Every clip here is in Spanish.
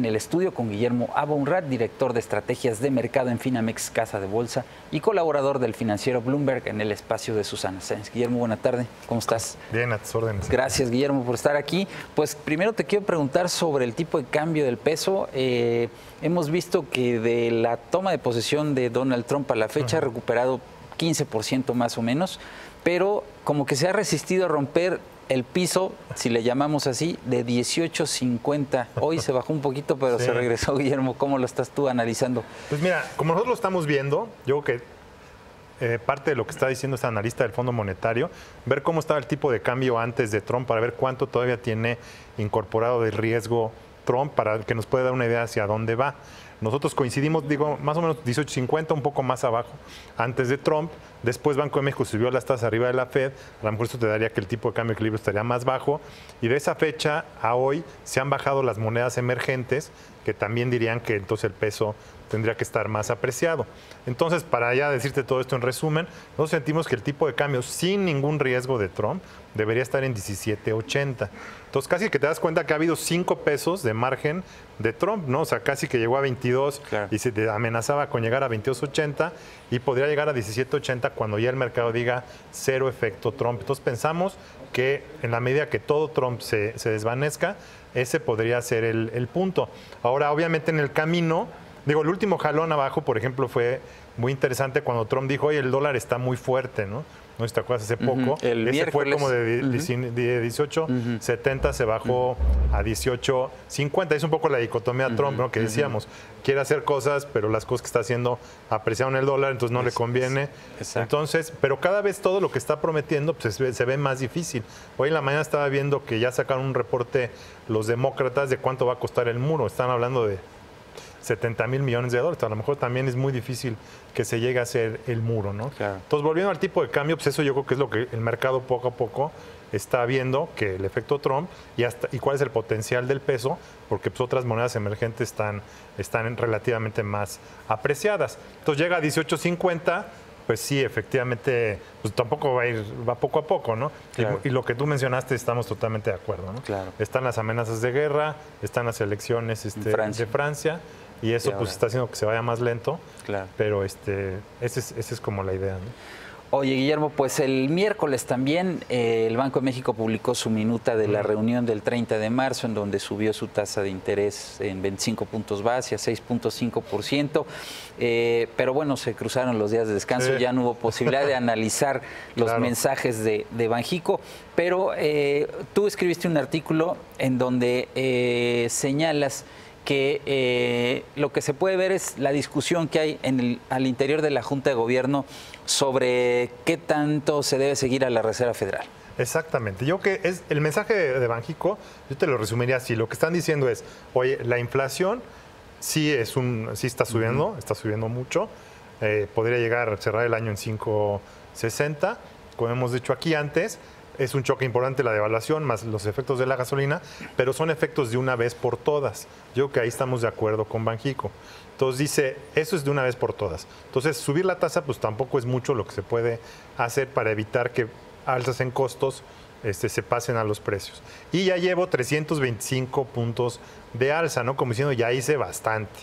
en el estudio con Guillermo Abaunrad, director de estrategias de mercado en Finamex Casa de Bolsa y colaborador del financiero Bloomberg en el espacio de Susana Sáenz. Guillermo, buena tarde, ¿cómo estás? Bien, a tus órdenes. Gracias, Guillermo, por estar aquí. Pues primero te quiero preguntar sobre el tipo de cambio del peso. Hemos visto que de la toma de posesión de Donald Trump a la fecha ha recuperado 15% más o menos, pero como que se ha resistido a romper el piso, si le llamamos así, de 18.50. Hoy se bajó un poquito, pero se regresó. Guillermo, ¿cómo lo estás tú analizando? Pues mira, como nosotros lo estamos viendo, yo creo que parte de lo que está diciendo este analista del Fondo Monetario, ver cómo estaba el tipo de cambio antes de Trump, para ver cuánto todavía tiene incorporado de riesgo Trump, para que nos pueda dar una idea hacia dónde va. Nosotros coincidimos, digo, más o menos 18.50, un poco más abajo, antes de Trump. Después Banco de México subió las tasas arriba de la Fed. A lo mejor esto te daría que el tipo de cambio de equilibrio estaría más bajo. Y de esa fecha a hoy se han bajado las monedas emergentes, que también dirían que entonces el peso tendría que estar más apreciado. Entonces, para ya decirte todo esto en resumen, nosotros sentimos que el tipo de cambio sin ningún riesgo de Trump debería estar en 17.80. Entonces, casi que te das cuenta que ha habido 5 pesos de margen de Trump, ¿no? O sea, casi que llegó a 22 y se te amenazaba con llegar a 22.80 y podría llegar a 17.80 cuando ya el mercado diga cero efecto Trump. Entonces, pensamos que en la medida que todo Trump se desvanezca, ese podría ser el punto. Ahora, obviamente en el camino, digo, el último jalón abajo, por ejemplo, fue muy interesante cuando Trump dijo, oye, el dólar está muy fuerte, ¿no? ¿No te acuerdas? Hace poco. Ese fue como de 18.70 se bajó a 18.50. Es un poco la dicotomía Trump, ¿no? Que decíamos, quiere hacer cosas, pero las cosas que está haciendo apreciaron el dólar, entonces no le conviene. Entonces, pero cada vez todo lo que está prometiendo pues, se ve más difícil. Hoy en la mañana estaba viendo que ya sacaron un reporte los demócratas de cuánto va a costar el muro. Están hablando de 70,000 millones de dólares. A lo mejor también es muy difícil que se llegue a hacer el muro, ¿no? Claro. Entonces, volviendo al tipo de cambio, pues eso yo creo que es lo que el mercado poco a poco está viendo, que el efecto Trump y cuál es el potencial del peso, porque pues, otras monedas emergentes están relativamente más apreciadas. Entonces, llega a 18.50, pues sí, efectivamente, pues tampoco va poco a poco, ¿no? Claro. Y lo que tú mencionaste, estamos totalmente de acuerdo, ¿no? Claro. Están las amenazas de guerra, están las elecciones de Francia, y eso pues está haciendo que se vaya más lento, pero esa es como la idea, ¿no? Oye, Guillermo, pues el miércoles también el Banco de México publicó su minuta de la reunión del 30 de marzo, en donde subió su tasa de interés en 25 puntos base a 6.5%. Pero bueno, se cruzaron los días de descanso, ya no hubo posibilidad de analizar los mensajes de Banjico. Pero tú escribiste un artículo en donde señalas que lo que se puede ver es la discusión que hay al interior de la Junta de Gobierno sobre qué tanto se debe seguir a la Reserva Federal. Exactamente. Yo que es el mensaje de Banjico, yo te lo resumiría así. Lo que están diciendo es, oye, la inflación sí está subiendo mucho. Podría llegar a cerrar el año en 5.60, como hemos dicho aquí antes. Es un choque importante la devaluación más los efectos de la gasolina, pero son efectos de una vez por todas. Yo creo que ahí estamos de acuerdo con Banjico. Entonces dice, eso es de una vez por todas. Entonces subir la tasa pues tampoco es mucho lo que se puede hacer para evitar que alzas en costos se pasen a los precios. Y ya llevo 325 puntos de alza, ¿no? Como diciendo, ya hice bastante.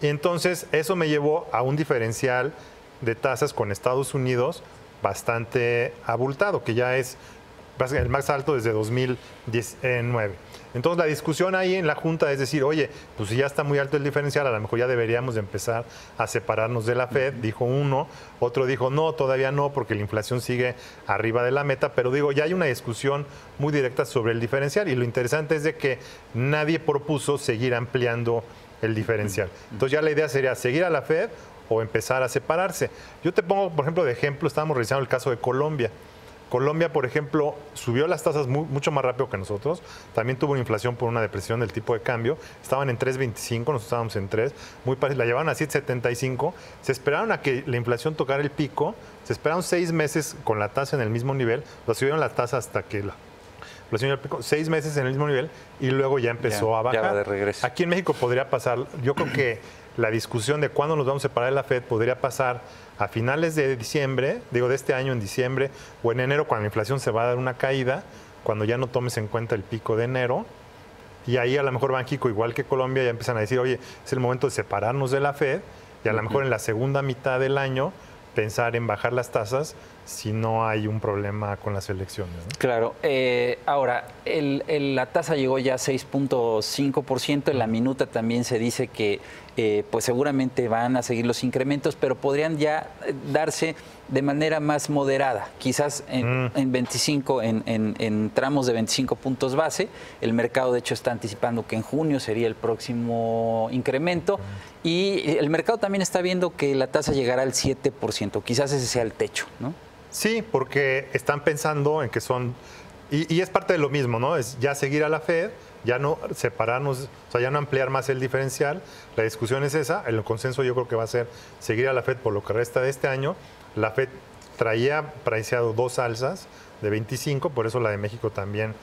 Y entonces eso me llevó a un diferencial de tasas con Estados Unidos bastante abultado, que ya es el más alto desde 2019. Entonces la discusión ahí en la Junta es decir, oye, pues si ya está muy alto el diferencial, a lo mejor ya deberíamos de empezar a separarnos de la Fed, dijo uno, otro dijo no, todavía no, porque la inflación sigue arriba de la meta, pero digo, ya hay una discusión muy directa sobre el diferencial y lo interesante es de que nadie propuso seguir ampliando el diferencial. Entonces ya la idea sería seguir a la Fed o empezar a separarse. Yo te pongo, por ejemplo, de ejemplo, estábamos revisando el caso de Colombia. Colombia, por ejemplo, subió las tasas mucho más rápido que nosotros. También tuvo una inflación por una depresión del tipo de cambio. Estaban en 3.25, nosotros estábamos en 3. La llevaron a 7.75. Se esperaron a que la inflación tocara el pico. Se esperaron 6 meses con la tasa en el mismo nivel. Lo subieron la tasa hasta que la inflación pico. 6 meses en el mismo nivel y luego ya empezó a bajar. Ya va de regreso. Aquí en México podría pasar, yo creo que la discusión de cuándo nos vamos a separar de la Fed podría pasar a finales de diciembre, de este año en diciembre o en enero, cuando la inflación se va a dar una caída, cuando ya no tomes en cuenta el pico de enero, Y ahí a lo mejor Banxico, igual que Colombia, ya empiezan a decir, oye, es el momento de separarnos de la Fed y a lo mejor en la segunda mitad del año pensar en bajar las tasas si no hay un problema con las elecciones, ¿no? Claro. Ahora, la tasa llegó ya a 6.5%. En la minuta también se dice que pues seguramente van a seguir los incrementos, pero podrían ya darse de manera más moderada, quizás en 25, en tramos de 25 puntos base. El mercado, de hecho, está anticipando que en junio sería el próximo incremento. Y el mercado también está viendo que la tasa llegará al 7%. Quizás ese sea el techo, ¿no? Sí, porque están pensando en que son, y es parte de lo mismo, ¿no? Es ya seguir a la Fed, ya no separarnos, o sea, ya no ampliar más el diferencial. La discusión es esa, el consenso yo creo que va a ser seguir a la Fed por lo que resta de este año. La Fed traía priceado 2 alzas de 25, por eso la de México también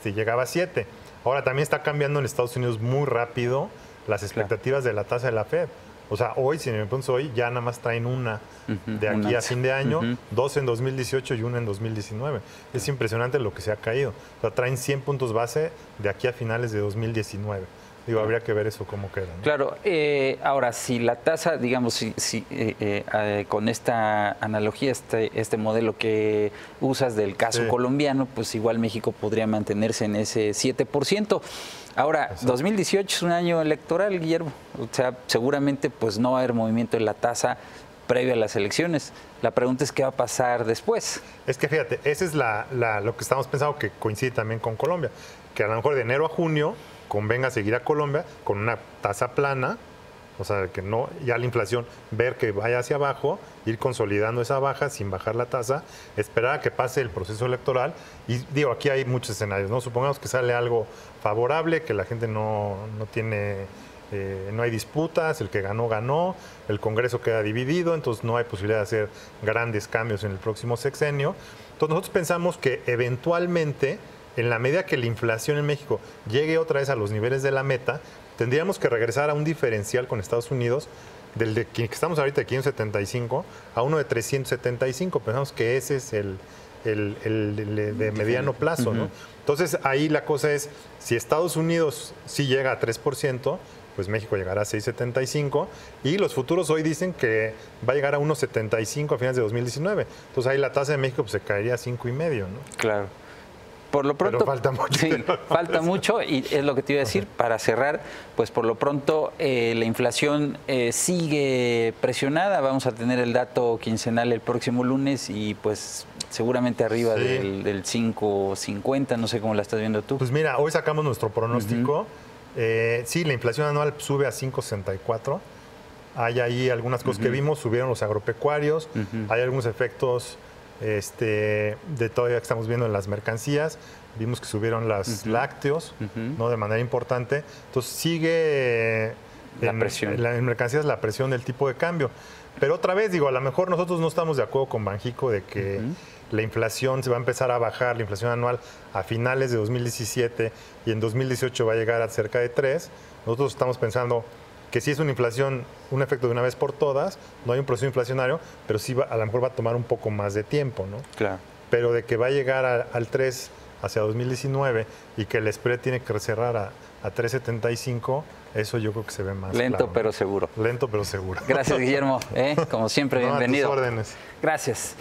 llegaba a 7. Ahora también está cambiando en Estados Unidos muy rápido las expectativas de la tasa de la Fed. O sea, hoy, si me preguntas hoy, ya nada más traen una de aquí a fin de año, 2 en 2018 y 1 en 2019. Es impresionante lo que se ha caído. O sea, traen 100 puntos base de aquí a finales de 2019. Digo, habría que ver eso cómo queda, ¿no? Claro. Ahora, si la tasa, digamos, con esta analogía, este modelo que usas del caso colombiano, pues igual México podría mantenerse en ese 7%. Ahora, exacto. 2018 es un año electoral, Guillermo. O sea, seguramente pues no va a haber movimiento en la tasa previo a las elecciones. La pregunta es qué va a pasar después. Es que fíjate, ese es lo que estamos pensando, que coincide también con Colombia, que a lo mejor de enero a junio convenga seguir a Colombia con una tasa plana, o sea, que no, ya la inflación, ver que vaya hacia abajo, ir consolidando esa baja sin bajar la tasa, esperar a que pase el proceso electoral. Y digo, aquí hay muchos escenarios, ¿no? Supongamos que sale algo favorable, que la gente no tiene, no hay disputas, el que ganó, ganó, el Congreso queda dividido, entonces no hay posibilidad de hacer grandes cambios en el próximo sexenio. Entonces nosotros pensamos que eventualmente, en la medida que la inflación en México llegue otra vez a los niveles de la meta, tendríamos que regresar a un diferencial con Estados Unidos del de que estamos ahorita de 575 a uno de 375. Pensamos que ese es el de mediano plazo, ¿no? Entonces ahí la cosa es, si Estados Unidos sí llega a 3%, pues México llegará a 6.75 y los futuros hoy dicen que va a llegar a 1.75 a finales de 2019. Entonces ahí la tasa de México pues, se caería a 5.5, ¿no? Claro. Por lo pronto, pero falta mucho. Sí, falta mucho y es lo que te iba a decir. Para cerrar, pues por lo pronto la inflación sigue presionada. Vamos a tener el dato quincenal el próximo lunes y pues seguramente arriba del 5.50, no sé cómo la estás viendo tú. Pues mira, hoy sacamos nuestro pronóstico. Sí, la inflación anual sube a 5.64. Hay ahí algunas cosas que vimos, subieron los agropecuarios, hay algunos efectos de todavía que estamos viendo en las mercancías, vimos que subieron los lácteos, ¿no? De manera importante. Entonces sigue en mercancías la presión del tipo de cambio. Pero otra vez, digo, a lo mejor nosotros no estamos de acuerdo con Banxico de que la inflación se va a empezar a bajar, la inflación anual a finales de 2017 y en 2018 va a llegar a cerca de 3. Nosotros estamos pensando que sí es una inflación, un efecto de una vez por todas, no hay un proceso inflacionario, pero sí a lo mejor va a tomar un poco más de tiempo, ¿no? Claro. Pero de que va a llegar al 3 hacia 2019 y que el spread tiene que cerrar a 3.75, eso yo creo que se ve más lento, claro, pero seguro. Lento pero seguro. Gracias, Guillermo. Como siempre, bienvenido. A tus órdenes. Gracias.